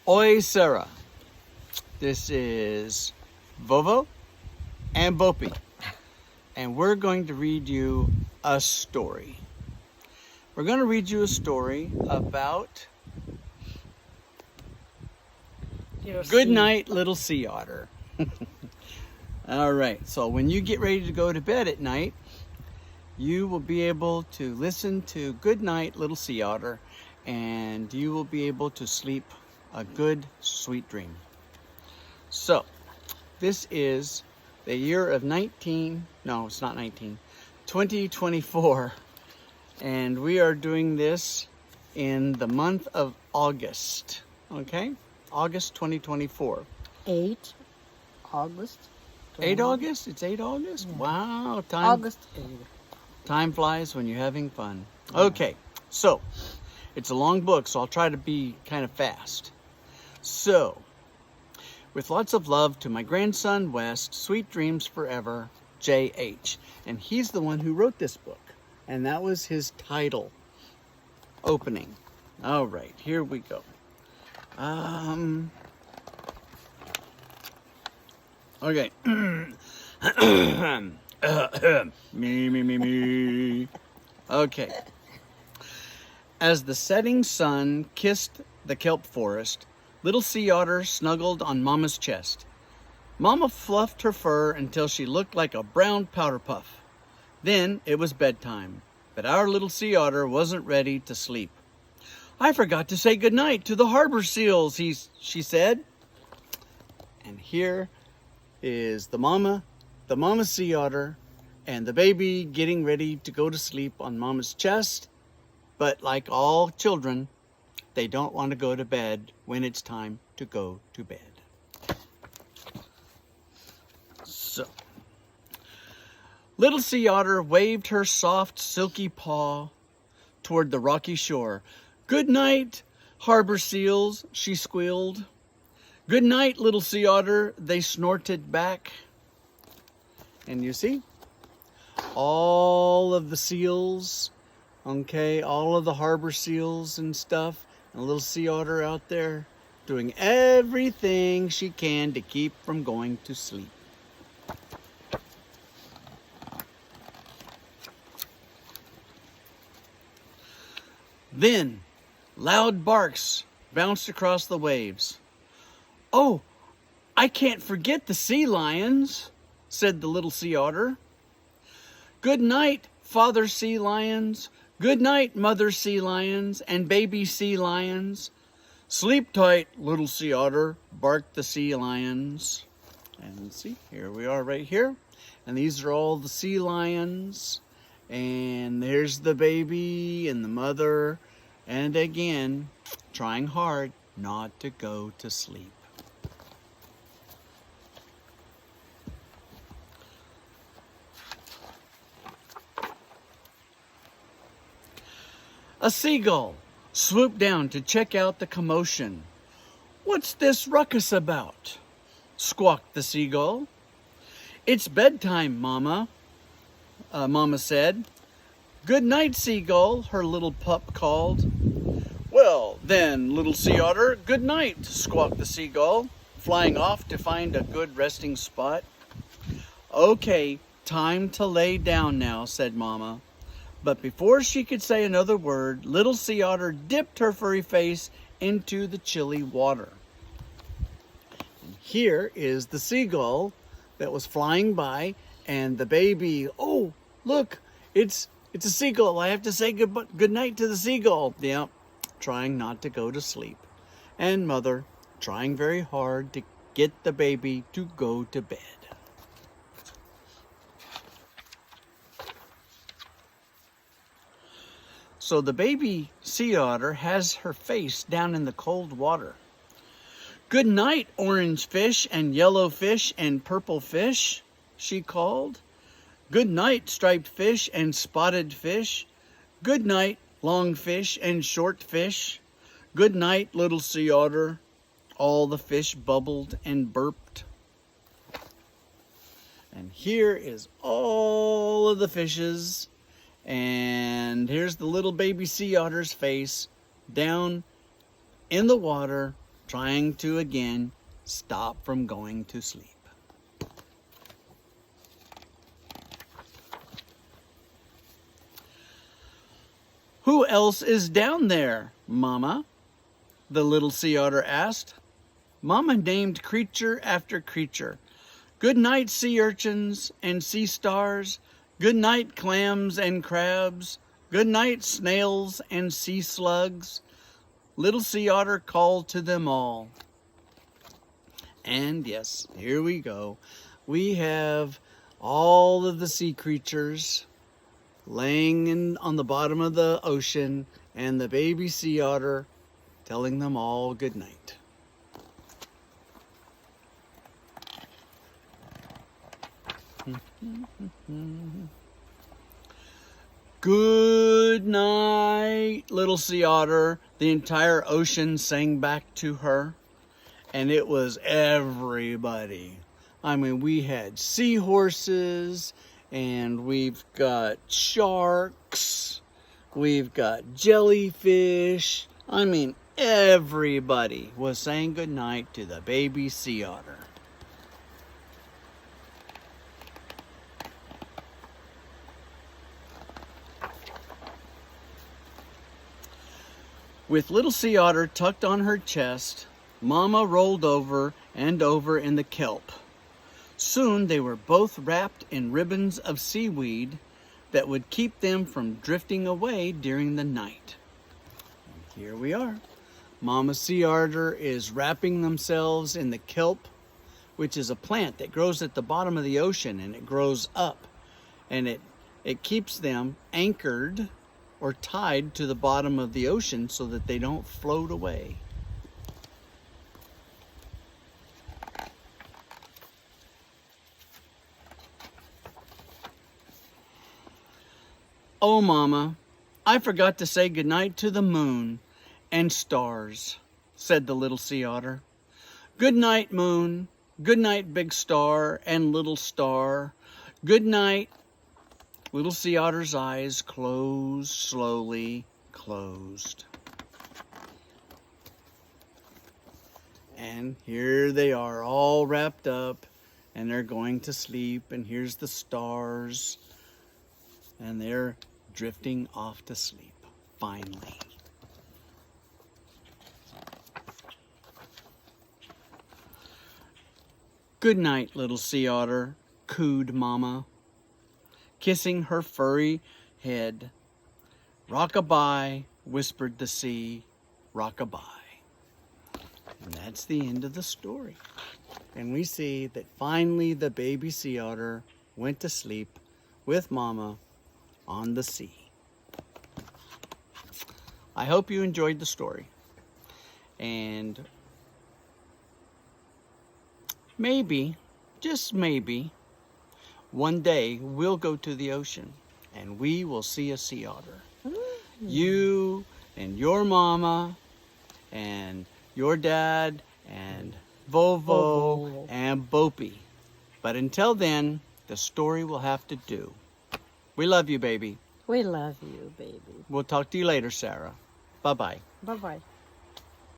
Oi, Sarah. This is Vovo and Bopi, and we're going to read you a story. We're going to read you a story about Good Night, Little Sea Otter. All right, so when you get ready to go to bed at night, you will be able to listen to Good Night, Little Sea Otter, and you will be able to sleep a good, sweet dream. So, this is the year of 2024, and we are doing this in the month of August, okay? August 2024. 8 August. 8 August? It's 8 August? Yeah. Wow, August 8. Time flies when you're having fun. Okay, so it's a long book, so I'll try to be kind of fast. So, with lots of love to my grandson, West, sweet dreams forever, J.H. And he's the one who wrote this book. And that was his title, opening. All right, here we go. Okay. me. Okay. As the setting sun kissed the kelp forest, little sea otter snuggled on Mama's chest. Mama fluffed her fur until she looked like a brown powder puff. Then it was bedtime, but our little sea otter wasn't ready to sleep. I forgot to say goodnight to the harbor seals, she said. And here is the mama sea otter, and the baby getting ready to go to sleep on Mama's chest. But like all children, they don't want to go to bed when it's time to go to bed. So, little sea otter waved her soft, silky paw toward the rocky shore. Good night, harbor seals, she squealed. Good night, little sea otter, they snorted back. And you see, all of the seals, okay, all of the harbor seals and stuff, and a little sea otter out there doing everything she can to keep from going to sleep. Then, loud barks bounced across the waves. Oh, I can't forget the sea lions, said the little sea otter. Good night, father sea lions. Good night, mother sea lions and baby sea lions. Sleep tight, little sea otter, barked the sea lions. And see, here we are right here. And these are all the sea lions. And there's the baby and the mother. And again, trying hard not to go to sleep. A seagull swooped down to check out the commotion. What's this ruckus about? Squawked the seagull. It's bedtime, Mama, Mama said. Good night, seagull, her little pup called. Well, then, little sea otter, good night, squawked the seagull, flying off to find a good resting spot. Okay, time to lay down now, said Mama. But before she could say another word, little sea otter dipped her furry face into the chilly water. And here is the seagull that was flying by, and the baby. Oh, look, it's a seagull. I have to say good night to the seagull. Yeah, trying not to go to sleep. And mother trying very hard to get the baby to go to bed. So the baby sea otter has her face down in the cold water. Good night, orange fish and yellow fish and purple fish, she called. Good night, striped fish and spotted fish. Good night, long fish and short fish. Good night, little sea otter. All the fish bubbled and burped. And here is all of the fishes. And here's the little baby sea otter's face down in the water trying to again stop from going to sleep. Who else is down there, Mama? The little sea otter asked. Mama named creature after creature. Good night, sea urchins and sea stars. Good night, clams and crabs. Good night, snails and sea slugs. Little sea otter called to them all. And yes, here we go. We have all of the sea creatures laying on the bottom of the ocean, and the baby sea otter telling them all good night. Good night, little sea otter. The entire ocean sang back to her, and it was everybody. I mean, we had seahorses, and we've got sharks, we've got jellyfish. I mean, everybody was saying goodnight to the baby sea otter. With little sea otter tucked on her chest, Mama rolled over and over in the kelp. Soon they were both wrapped in ribbons of seaweed that would keep them from drifting away during the night. And here we are. Mama sea otter is wrapping themselves in the kelp, which is a plant that grows at the bottom of the ocean, and it grows up, and it keeps them anchored or tied to the bottom of the ocean so that they don't float away. Oh, Mama, I forgot to say goodnight to the moon and stars, said the little sea otter. Good night, moon. Good night, big star and little star. Good night. Little sea otter's eyes closed, slowly closed. And here they are, all wrapped up, and they're going to sleep, and here's the stars, and they're drifting off to sleep, finally. Good night, little sea otter, cooed Mama, kissing her furry head. Rock-a-bye, whispered the sea, rock-a-bye. And that's the end of the story. And we see that finally the baby sea otter went to sleep with Mama on the sea. I hope you enjoyed the story. And maybe, just maybe, one day we'll go to the ocean and we will see a sea otter. You and your mama and your dad and Vovo and Bopey. But until then, the story will have to do. We love you, baby. We love you, baby. We'll talk to you later, Sarah. Bye-bye. Bye-bye.